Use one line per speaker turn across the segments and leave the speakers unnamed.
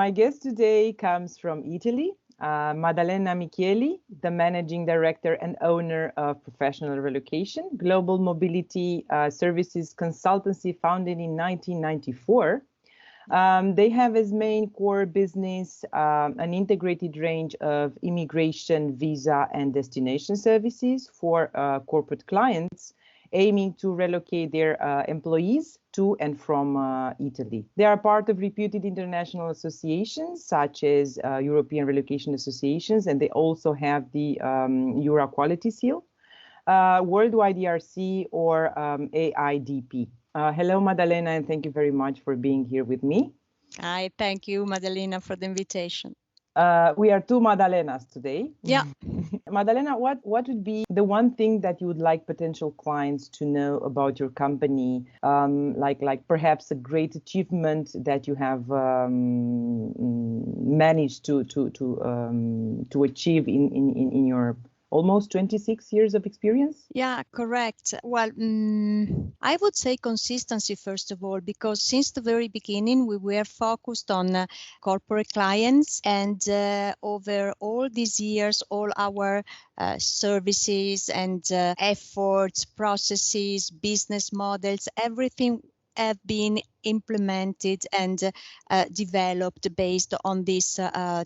My guest today comes from Italy, Maddalena Michieli, the Managing Director and owner of Professional Relocation, global mobility services consultancy founded in 1994. They have as main core business an integrated range of immigration, visa, and destination services for corporate clients, aiming to relocate their employees to and from Italy. They are part of reputed international associations such as European Relocation Associations, and they also have the EuRA Quality Seal, Worldwide ERC, or AIDP. Hello, Maddalena, and thank you very much for being here with me.
Hi, thank you, Maddalena, for the invitation.
We are two Maddalenas today.
Yeah.
Maddalena, what would be the one thing that you would like potential clients to know about your company? Like perhaps a great achievement that you have managed to achieve in your almost 26 years of experience?
Yeah, correct. Well, I would say consistency, first of all, because since the very beginning, we were focused on corporate clients, and over all these years, all our services and efforts, processes, business models, everything have been implemented and developed based on this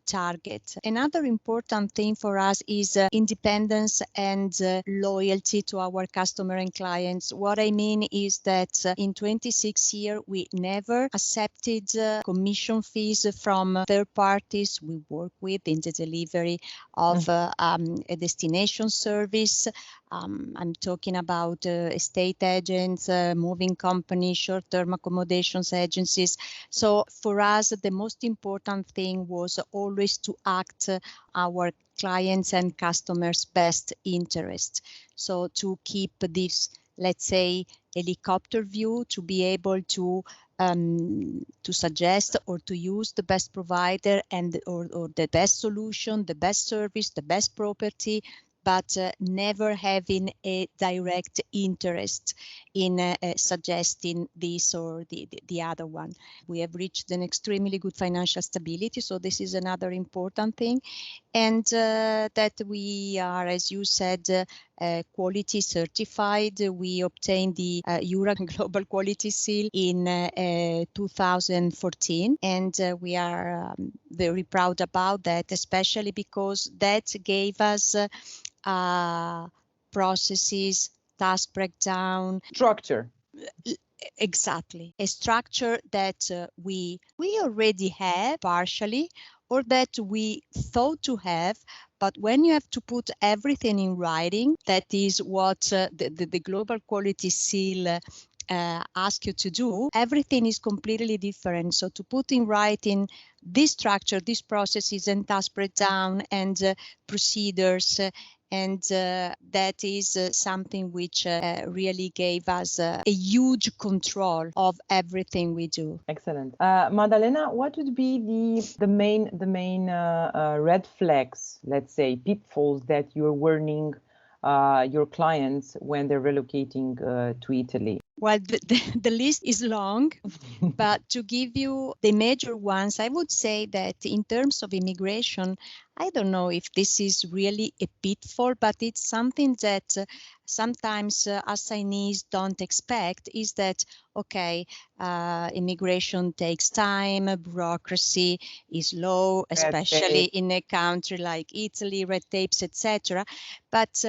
target. Another important thing for us is independence and loyalty to our customer and clients. What I mean is that in 26 years, we never accepted commission fees from third parties we work with in the delivery of a destination service. I'm talking about estate agents, moving companies, short-term accommodations agencies. So for us, the most important thing was always to act our clients' and customers' best interest. So to keep this, let's say, helicopter view, to be able to suggest or to use the best provider and or the best solution, the best service, the best property, but never having a direct interest in suggesting this or the other one. We have reached an extremely good financial stability, so this is another important thing. And that we are, as you said, quality certified. We obtained the EuRA Global Quality Seal in 2014, and we are very proud about that, especially because that gave us processes, task breakdown,
structure.
Exactly, a structure that we already have partially, or that we thought to have, but when you have to put everything in writing, that is what the Global Quality Seal ask you to do, everything is completely different. So to put in writing this structure, these processes and task breakdown and procedures, and that is something which really gave us a huge control of everything we do.
Excellent. Maddalena, what would be the main red flags, let's say, pitfalls that you're warning your clients when they're relocating to Italy?
Well, the list is long, but to give you the major ones, I would say that in terms of immigration, I don't know if this is really a pitfall, but it's something that sometimes assignees don't expect, is that, okay, immigration takes time, bureaucracy is low, especially in a country like Italy, red tapes, etc. But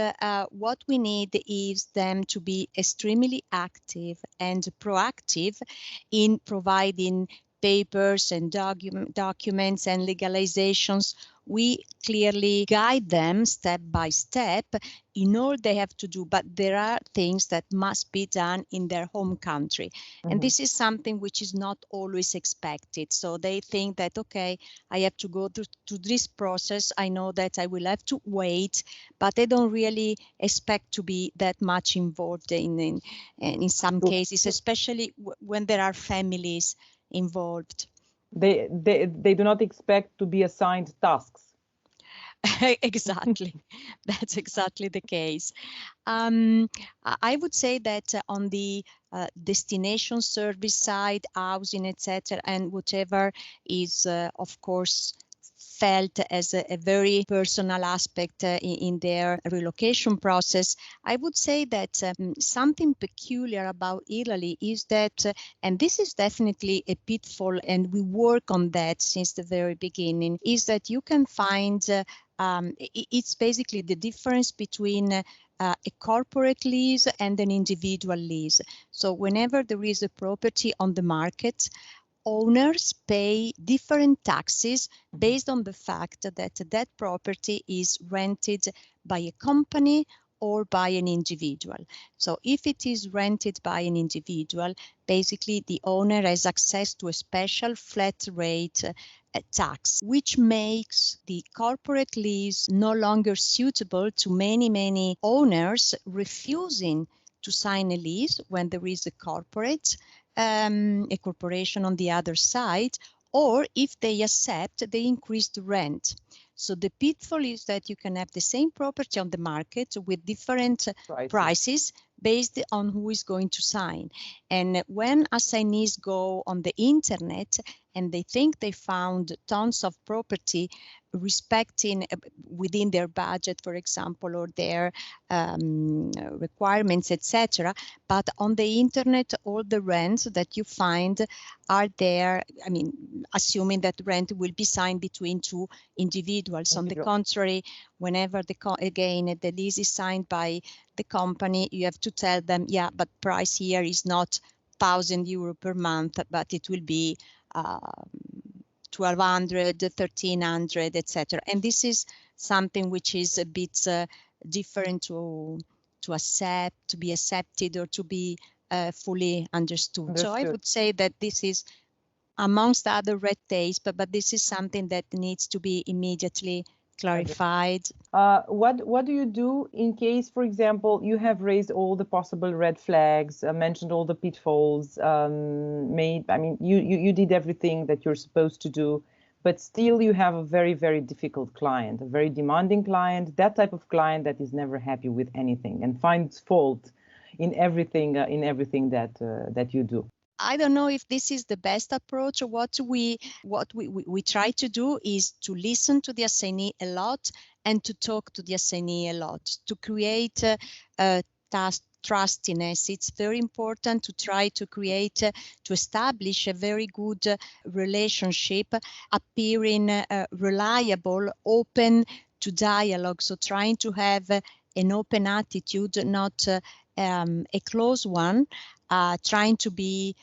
what we need is them to be extremely active and proactive in providing papers and documents and legalizations. We clearly guide them step by step in all they have to do, but there are things that must be done in their home country. Mm-hmm. And this is something which is not always expected. So they think that, okay, I have to go through this process. I know that I will have to wait, but they don't really expect to be that much involved in some cases, especially when there are families involved.
They do not expect to be assigned tasks.
Exactly. That's exactly the case. I would say that on the destination service side, housing, etc., and whatever is, of course, felt as a very personal aspect in their relocation process, I would say that something peculiar about Italy is that, and this is definitely a pitfall, and we work on that since the very beginning, is that you can find it's basically the difference between a corporate lease and an individual lease. So whenever there is a property on the market, owners pay different taxes based on the fact that that property is rented by a company or by an individual. So if it is rented by an individual, basically the owner has access to a special flat rate tax, which makes the corporate lease no longer suitable to many owners refusing to sign a lease when there is a corporation on the other side, or if they accept the increased rent. So the pitfall is that you can have the same property on the market with different prices based on who is going to sign. And when assignees go on the internet and they think they found tons of property respecting within their budget, for example, or their requirements, etc. But on the internet, all the rents that you find are there, I mean, assuming that rent will be signed between two individuals. On the contrary, whenever the lease is signed by the company, you have to tell them, yeah, but price here is not €1,000 per month, but it will be 1,200, 1,300, etc. And this is something which is a bit different to accept, to be accepted, or to be fully understood. So I would say that this is amongst other red tapes, but this is something that needs to be immediately clarified.
What do you do in case, for example, you have raised all the possible red flags, mentioned all the pitfalls, you did everything that you're supposed to do, but still you have a very difficult client, a very demanding client, that type of client that is never happy with anything and finds fault in everything that you do.
I don't know if this is the best approach. What we try to do is to listen to the assignee a lot and to talk to the assignee a lot, to create trustiness. It's very important to try to to establish a very good relationship, appearing reliable, open to dialogue. So trying to have an open attitude, not a close one, trying to be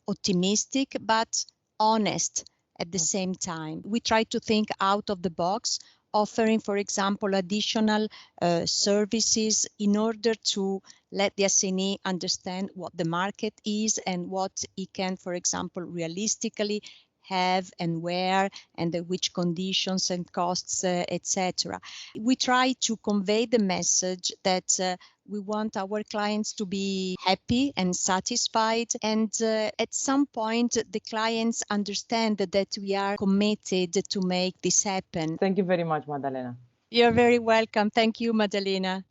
optimistic but honest at the same time. We try to think out of the box, offering, for example, additional services in order to let the assignee understand what the market is and what he can, for example, realistically have and where and which conditions and costs, etc. We try to convey the message that we want our clients to be happy and satisfied, and at some point the clients understand that we are committed to make this happen.
Thank you very much, Maddalena.
You're very welcome. Thank you, Maddalena.